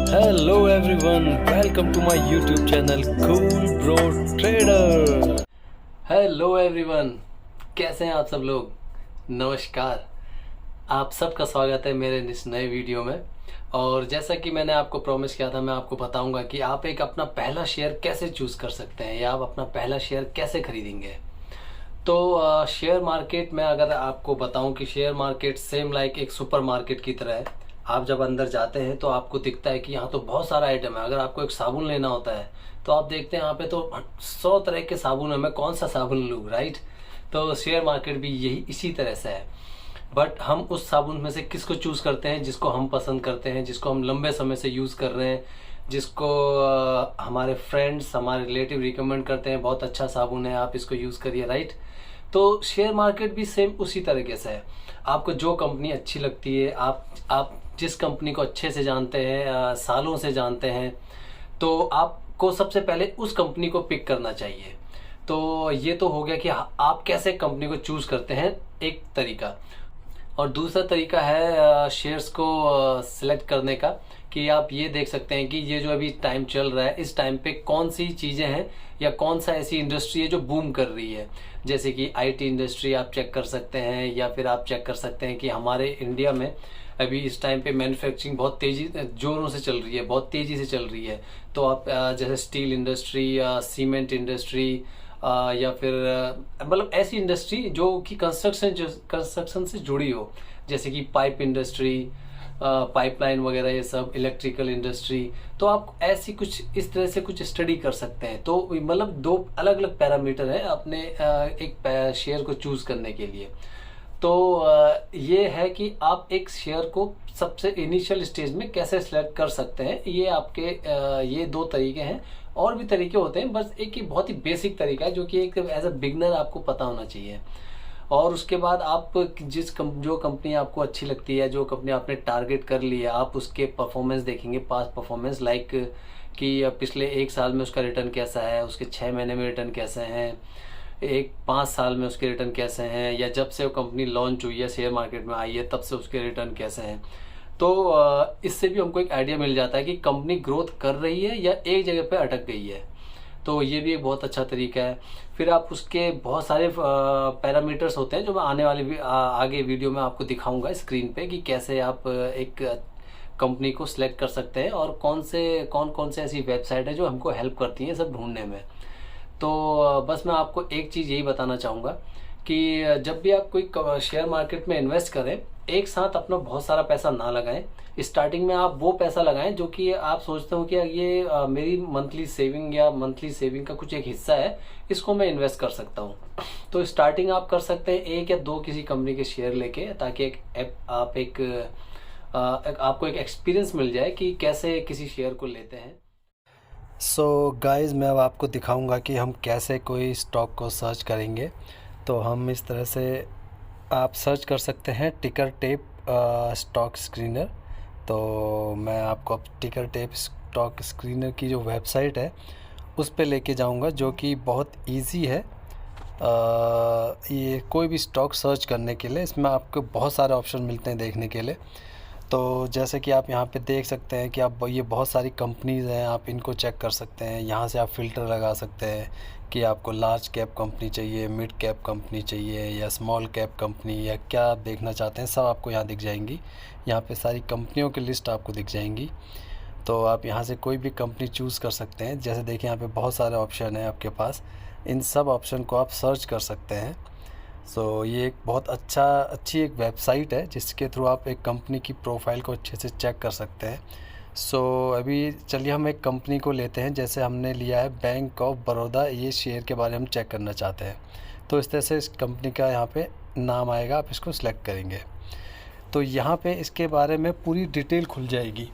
Hello everyone, welcome to my YouTube channel cool bro trader. Hello everyone, कैसे हैं आप सब लोग। नमस्कार, आप सबका स्वागत है मेरे इस नए वीडियो में। और जैसा कि मैंने आपको प्रॉमिस किया था, मैं आपको बताऊंगा कि आप एक अपना पहला शेयर कैसे चूज कर सकते हैं या आप अपना पहला शेयर कैसे खरीदेंगे। तो शेयर मार्केट में अगर आपको बताऊं कि शेयर मार्केट सेम लाइक एक सुपर मार्केट की तरह है। आप जब अंदर जाते हैं तो आपको दिखता है कि यहाँ तो बहुत सारा आइटम है। अगर आपको एक साबुन लेना होता है तो आप देखते हैं यहाँ पे तो 100 तरह के साबुन है, मैं कौन सा साबुन लूँ, राइट। तो शेयर मार्केट भी यही इसी तरह से है। बट हम उस साबुन में से किसको चूज़ करते हैं जिसको हम पसंद करते हैं, जिसको हम लंबे समय से यूज़ कर रहे हैं, जिसको हमारे फ्रेंड्स हमारे रिलेटिव रिकमेंड करते हैं, बहुत अच्छा साबुन है, आप इसको यूज़ करिए, राइट। तो शेयर मार्केट भी सेम उसी तरीके से है। आपको जो कंपनी अच्छी लगती है, आप जिस कंपनी को अच्छे से जानते हैं, सालों से जानते हैं, तो आपको सबसे पहले उस कंपनी को पिक करना चाहिए। तो ये तो हो गया कि आप कैसे कंपनी को चूज़ करते हैं, एक तरीका। और दूसरा तरीका है शेयर्स को सिलेक्ट करने का, कि आप ये देख सकते हैं कि ये जो अभी टाइम चल रहा है, इस टाइम पे कौन सी चीज़ें हैं या कौन सा ऐसी इंडस्ट्री है जो बूम कर रही है। जैसे कि आईटी इंडस्ट्री आप चेक कर सकते हैं, या फिर आप चेक कर सकते हैं कि हमारे इंडिया में अभी इस टाइम पे मैन्युफैक्चरिंग बहुत तेज़ी जोरों से चल रही है, बहुत तेज़ी से चल रही है। तो आप जैसे स्टील इंडस्ट्री या सीमेंट इंडस्ट्री या फिर मतलब ऐसी इंडस्ट्री जो कि कंस्ट्रक्शन से जुड़ी हो, जैसे कि पाइप इंडस्ट्री, पाइपलाइन वगैरह, ये सब इलेक्ट्रिकल इंडस्ट्री। तो आप ऐसी कुछ इस तरह से कुछ स्टडी कर सकते हैं। तो मतलब दो अलग अलग पैरामीटर है अपने एक शेयर को चूज करने के लिए। तो ये है कि आप एक शेयर को सबसे इनिशियल स्टेज में कैसे सिलेक्ट कर सकते हैं। ये आपके ये दो तरीके हैं, और भी तरीके होते हैं, बस एक ही बहुत ही बेसिक तरीका है जो कि एक एज अ बिगनर आपको पता होना चाहिए। और उसके बाद आप जो कंपनी आपको अच्छी लगती है, जो कंपनी आपने टारगेट कर ली है, आप उसके परफॉर्मेंस देखेंगे, पास्ट परफॉर्मेंस, लाइक कि पिछले 1 साल में उसका रिटर्न कैसा है, उसके 6 महीने में रिटर्न कैसे हैं, 5 साल में उसके रिटर्न कैसे हैं, या जब से वो कंपनी लॉन्च हुई है, शेयर मार्केट में आई है, तब से उसके रिटर्न कैसे हैं। तो इससे भी हमको एक आइडिया मिल जाता है कि कंपनी ग्रोथ कर रही है या एक जगह पे अटक गई है। तो ये भी एक बहुत अच्छा तरीका है। फिर आप उसके बहुत सारे पैरामीटर्स होते हैं जो मैं आने वाले आगे वीडियो में आपको दिखाऊंगा स्क्रीन पे, कि कैसे आप एक कंपनी को सिलेक्ट कर सकते हैं और कौन कौन से ऐसी वेबसाइट है जो हमको हेल्प करती हैं सब ढूंढने में। तो बस मैं आपको एक चीज़ यही बताना चाहूँगा कि जब भी आप कोई शेयर मार्केट में इन्वेस्ट करें, एक साथ अपना बहुत सारा पैसा ना लगाएं। स्टार्टिंग में आप वो पैसा लगाएं जो कि आप सोचते हो कि ये मेरी मंथली सेविंग का कुछ एक हिस्सा है, इसको मैं इन्वेस्ट कर सकता हूँ। तो स्टार्टिंग आप कर सकते हैं 1 या 2 किसी कंपनी के शेयर लेके, ताकि आपको एक एक्सपीरियंस मिल जाए कि कैसे किसी शेयर को लेते हैं। सो गाइस, मैं अब आपको दिखाऊंगा कि हम कैसे कोई स्टॉक को सर्च करेंगे। तो हम इस तरह से आप सर्च कर सकते हैं टिकर टेप स्टॉक स्क्रीनर। तो मैं आपको अब टिकर टेप स्टॉक स्क्रीनर की जो वेबसाइट है उस पे लेके जाऊंगा, जो कि बहुत इजी है। ये कोई भी स्टॉक सर्च करने के लिए इसमें आपको बहुत सारे ऑप्शन मिलते हैं देखने के लिए। तो जैसे कि आप यहाँ पे देख सकते हैं कि आप ये बहुत सारी कंपनीज़ हैं, आप इनको चेक कर सकते हैं। यहाँ से आप फ़िल्टर लगा सकते हैं कि आपको लार्ज कैप कंपनी चाहिए, मिड कैप कंपनी चाहिए, या स्मॉल कैप कंपनी, या क्या आप देखना चाहते हैं, सब आपको यहाँ दिख जाएंगी। यहाँ पे सारी कंपनियों की लिस्ट आपको दिख जाएंगी। तो आप यहाँ से कोई भी कंपनी चूज़ कर सकते हैं। जैसे देखिए यहाँ पे बहुत सारे ऑप्शन हैं आपके पास, इन सब ऑप्शन को आप सर्च कर सकते हैं। सो ये एक बहुत अच्छी एक वेबसाइट है जिसके थ्रू आप एक कंपनी की प्रोफाइल को अच्छे से चेक कर सकते हैं। सो अभी चलिए हम एक कंपनी को लेते हैं। जैसे हमने लिया है बैंक ऑफ बड़ौदा, ये शेयर के बारे में हम चेक करना चाहते हैं। तो इस तरह से इस कंपनी का यहाँ पे नाम आएगा, आप इसको सिलेक्ट करेंगे तो यहाँ पे इसके बारे में पूरी डिटेल खुल जाएगी।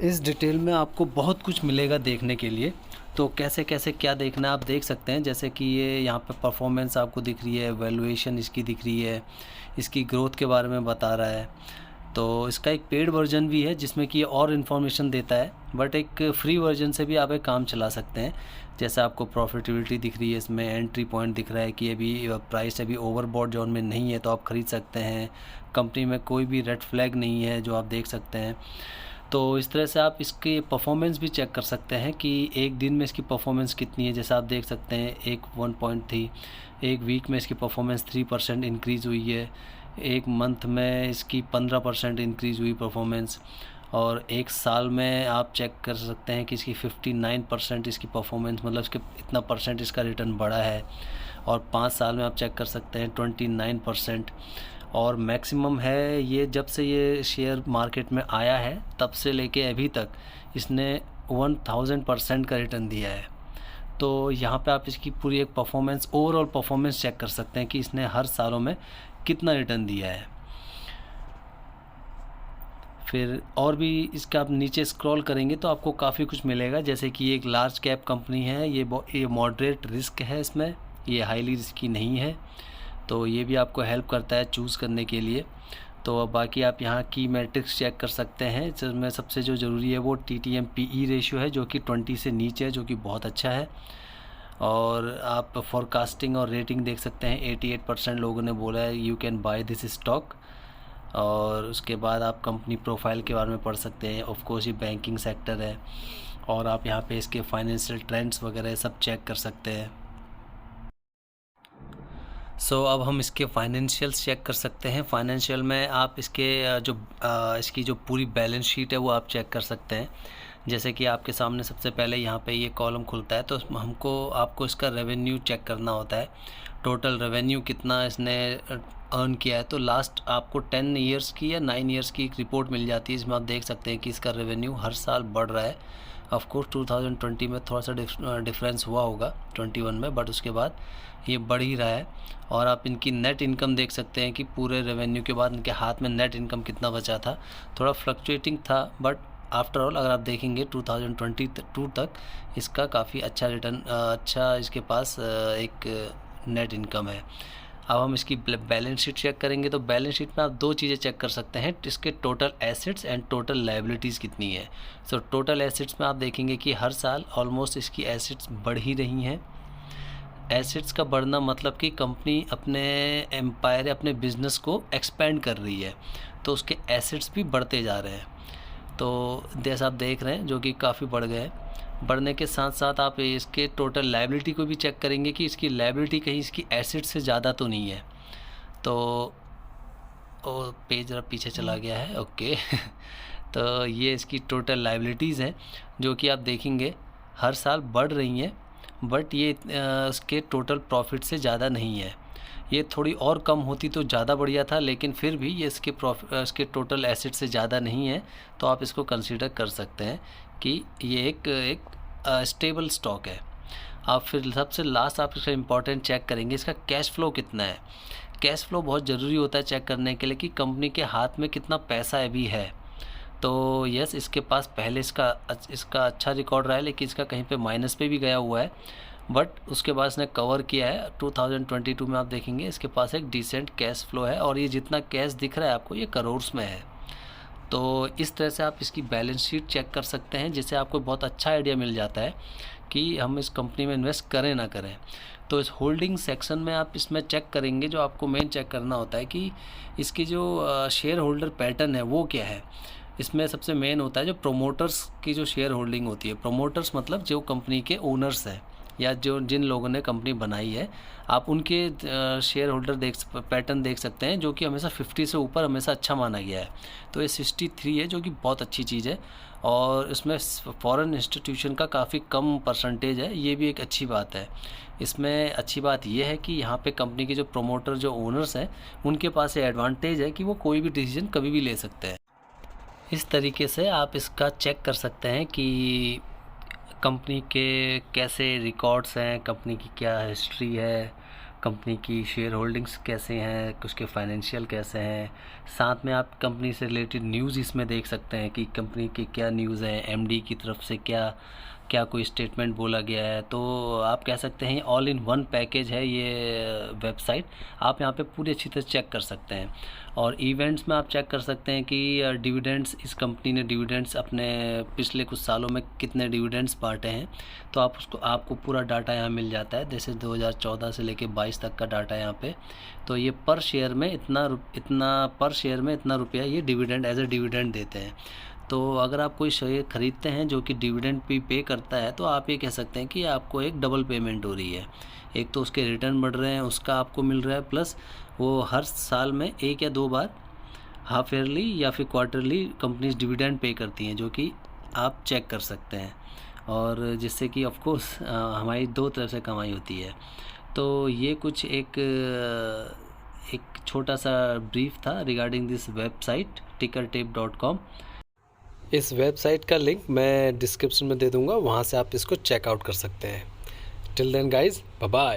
इस डिटेल में आपको बहुत कुछ मिलेगा देखने के लिए। तो कैसे कैसे क्या देखना आप देख सकते हैं। जैसे कि ये यहाँ पे परफॉर्मेंस आपको दिख रही है, वैल्यूएशन इसकी दिख रही है, इसकी ग्रोथ के बारे में बता रहा है। तो इसका एक पेड वर्जन भी है जिसमें कि और इन्फॉर्मेशन देता है, बट एक फ्री वर्जन से भी आप एक काम चला सकते हैं। जैसे आपको प्रॉफिटेबिलिटी दिख रही है, इसमें एंट्री पॉइंट दिख रहा है कि अभी प्राइस अभी ओवरबॉट जोन में नहीं है तो आप ख़रीद सकते हैं। कंपनी में कोई भी रेड फ्लैग नहीं है जो आप देख सकते हैं। तो इस तरह से आप इसकी परफॉर्मेंस भी चेक कर सकते हैं कि एक दिन में इसकी परफॉर्मेंस कितनी है। जैसे आप देख सकते हैं एक 1.3, एक वीक में इसकी परफॉर्मेंस 3% इंक्रीज़ हुई है, एक मंथ में इसकी 15% इंक्रीज़ हुई परफॉर्मेंस, और एक साल में आप चेक कर सकते हैं कि इसकी 59% इसकी परफॉर्मेंस, मतलब इसके इतना परसेंट इसका रिटर्न बढ़ा है। और 5 साल में आप चेक कर सकते हैं 29%। और मैक्सिमम है ये, जब से ये शेयर मार्केट में आया है तब से लेके अभी तक इसने 1000% का रिटर्न दिया है। तो यहाँ पे आप इसकी पूरी एक परफॉर्मेंस, ओवरऑल परफॉर्मेंस चेक कर सकते हैं कि इसने हर सालों में कितना रिटर्न दिया है। फिर और भी इसका आप नीचे स्क्रॉल करेंगे तो आपको काफ़ी कुछ मिलेगा, जैसे कि ये एक लार्ज कैप कंपनी है, ये मॉडरेट रिस्क है इसमें, ये हाईली रिस्की नहीं है, तो ये भी आपको हेल्प करता है चूज़ करने के लिए। तो अब बाकी आप यहाँ की मैट्रिक्स चेक कर सकते हैं, जिसमें सबसे जो ज़रूरी है वो TTM PE रेशियो है, जो कि 20 से नीचे है, जो कि बहुत अच्छा है। और आप फॉरकास्टिंग और रेटिंग देख सकते हैं, 88% लोगों ने बोला है you can by this stock. और उसके बाद आप कंपनी प्रोफाइल के बारे में पढ़ सकते हैं। ऑफ कोर्स ये बैंकिंग सेक्टर है, और आप यहाँ पे इसके फाइनेंशियल ट्रेंड्स वगैरह सब चेक कर सकते हैं। सो अब हम इसके फाइनेंशियल्स चेक कर सकते हैं। फाइनेंशियल में आप इसके इसकी जो पूरी बैलेंस शीट है वो आप चेक कर सकते हैं। जैसे कि आपके सामने सबसे पहले यहाँ पे ये कॉलम खुलता है, तो आपको इसका रेवेन्यू चेक करना होता है, टोटल रेवेन्यू कितना इसने अर्न किया है। तो लास्ट आपको 10 ईयर्स की या 9 ईयर्स की एक रिपोर्ट मिल जाती है, इसमें आप देख सकते हैं कि इसका रेवेन्यू हर साल बढ़ रहा है। ऑफ कोर्स 2020 में थोड़ा सा डिफरेंस हुआ होगा 21 में, बट उसके बाद ये बढ़ ही रहा है। और आप इनकी नेट इनकम देख सकते हैं कि पूरे रेवेन्यू के बाद इनके हाथ में नेट इनकम कितना बचा था। थोड़ा फ्लक्चुएटिंग था, बट आफ्टर ऑल अगर आप देखेंगे 2022 तक इसका काफ़ी अच्छा रिटर्न, अच्छा इसके पास एक नेट इनकम है। अब हम इसकी बैलेंस शीट चेक करेंगे, तो बैलेंस शीट में आप दो चीज़ें चेक कर सकते हैं, इसके total assets and total liabilities कितनी है। सो टोटल एसेट्स में आप देखेंगे कि हर साल ऑलमोस्ट इसकी एसेट्स बढ़ ही रही हैं। एसेट्स का बढ़ना मतलब कि कंपनी अपने एम्पायर, अपने बिजनेस को एक्सपेंड कर रही है, तो उसके एसेट्स भी बढ़ते जा रहे हैं। तो जैसा आप देख रहे हैं, जो कि काफ़ी बढ़ गए। बढ़ने के साथ साथ आप इसके टोटल लायबिलिटी को भी चेक करेंगे कि इसकी लायबिलिटी कहीं इसकी एसेट से ज़्यादा तो नहीं है। तो पेज जरा पीछे चला गया है, ओके। तो ये इसकी टोटल लायबिलिटीज़ हैं, जो कि आप देखेंगे हर साल बढ़ रही हैं, बट ये इसके टोटल प्रॉफिट से ज़्यादा नहीं है। ये थोड़ी और कम होती तो ज़्यादा बढ़िया था, लेकिन फिर भी ये इसके टोटल एसेट से ज़्यादा नहीं है, तो आप इसको कंसीडर कर सकते हैं कि ये एक स्टेबल स्टॉक है। आप फिर सबसे लास्ट आप इसका इम्पॉर्टेंट चेक करेंगे, इसका कैश फ्लो कितना है। कैश फ्लो बहुत ज़रूरी होता है चेक करने के लिए कि कंपनी के हाथ में कितना पैसा अभी है। तो यस, इसके पास पहले इसका अच्छा रिकॉर्ड रहा है, लेकिन इसका कहीं पे माइनस पे भी गया हुआ है, बट उसके बाद इसने कवर किया है। 2022 में आप देखेंगे इसके पास एक डिसेंट कैश फ्लो है, और ये जितना कैश दिख रहा है आपको, ये करोड़्स में है। तो इस तरह से आप इसकी बैलेंस शीट चेक कर सकते हैं, जिससे आपको बहुत अच्छा आइडिया मिल जाता है कि हम इस कंपनी में इन्वेस्ट करें ना करें। तो इस होल्डिंग सेक्शन में आप इसमें चेक करेंगे, जो आपको मेन चेक करना होता है कि इसकी जो शेयर होल्डर पैटर्न है वो क्या है। इसमें सबसे मेन होता है जो प्रोमोटर्स की जो शेयर होल्डिंग होती है। प्रोमोटर्स मतलब जो कंपनी के ओनर्स हैं, या जिन लोगों ने कंपनी बनाई है, आप उनके शेयर होल्डर पैटर्न देख सकते हैं, जो कि हमेशा 50 से ऊपर हमेशा अच्छा माना गया है। तो ये 63 है, जो कि बहुत अच्छी चीज़ है, और इसमें फॉरेन इंस्टीट्यूशन का काफ़ी कम परसेंटेज है, ये भी एक अच्छी बात है। इसमें अच्छी बात यह है कि यहाँ पे कंपनी के जो प्रोमोटर, जो ओनर्स हैं, उनके पास ये एडवांटेज है कि वो कोई भी डिसीजन कभी भी ले सकते हैं। इस तरीके से आप इसका चेक कर सकते हैं कि कंपनी के कैसे रिकॉर्ड्स हैं, कंपनी की क्या हिस्ट्री है, कंपनी की शेयर होल्डिंग्स कैसे हैं, उसके फाइनेंशियल कैसे हैं। साथ में आप कंपनी से रिलेटेड न्यूज़ इसमें देख सकते हैं कि कंपनी की क्या न्यूज़ है, एमडी की तरफ से क्या कोई स्टेटमेंट बोला गया है। तो आप कह सकते हैं ऑल इन वन पैकेज है ये वेबसाइट, आप यहाँ पे पूरी अच्छी तरह चेक कर सकते हैं। और इवेंट्स में आप चेक कर सकते हैं कि डिविडेंड्स, इस कंपनी ने डिविडेंड्स अपने पिछले कुछ सालों में कितने डिविडेंड्स बांटे हैं, तो आपको पूरा डाटा यहाँ मिल जाता है। जैसे 2014 से लेके 22 तक का डाटा यहाँ पे। तो ये पर शेयर में इतना रुपया ये डिविडेंड एज ए डिविडेंड देते हैं। तो अगर आप कोई शेयर ख़रीदते हैं जो कि डिविडेंड भी पे करता है, तो आप ये कह सकते हैं कि आपको एक डबल पेमेंट हो रही है। एक तो उसके रिटर्न बढ़ रहे हैं, उसका आपको मिल रहा है, प्लस वो हर साल में 1 या 2 बार हाफ ईयरली या फिर क्वार्टरली कंपनीज डिविडेंड पे करती हैं, जो कि आप चेक कर सकते हैं, और जिससे कि ऑफ कोर्स हमारी 2 तरफ से कमाई होती है। तो ये कुछ एक छोटा सा ब्रीफ था रिगार्डिंग दिस वेबसाइट tickertape.com। इस वेबसाइट का लिंक मैं डिस्क्रिप्शन में दे दूंगा, वहाँ से आप इसको चेकआउट कर सकते हैं। Till then guys, bye bye.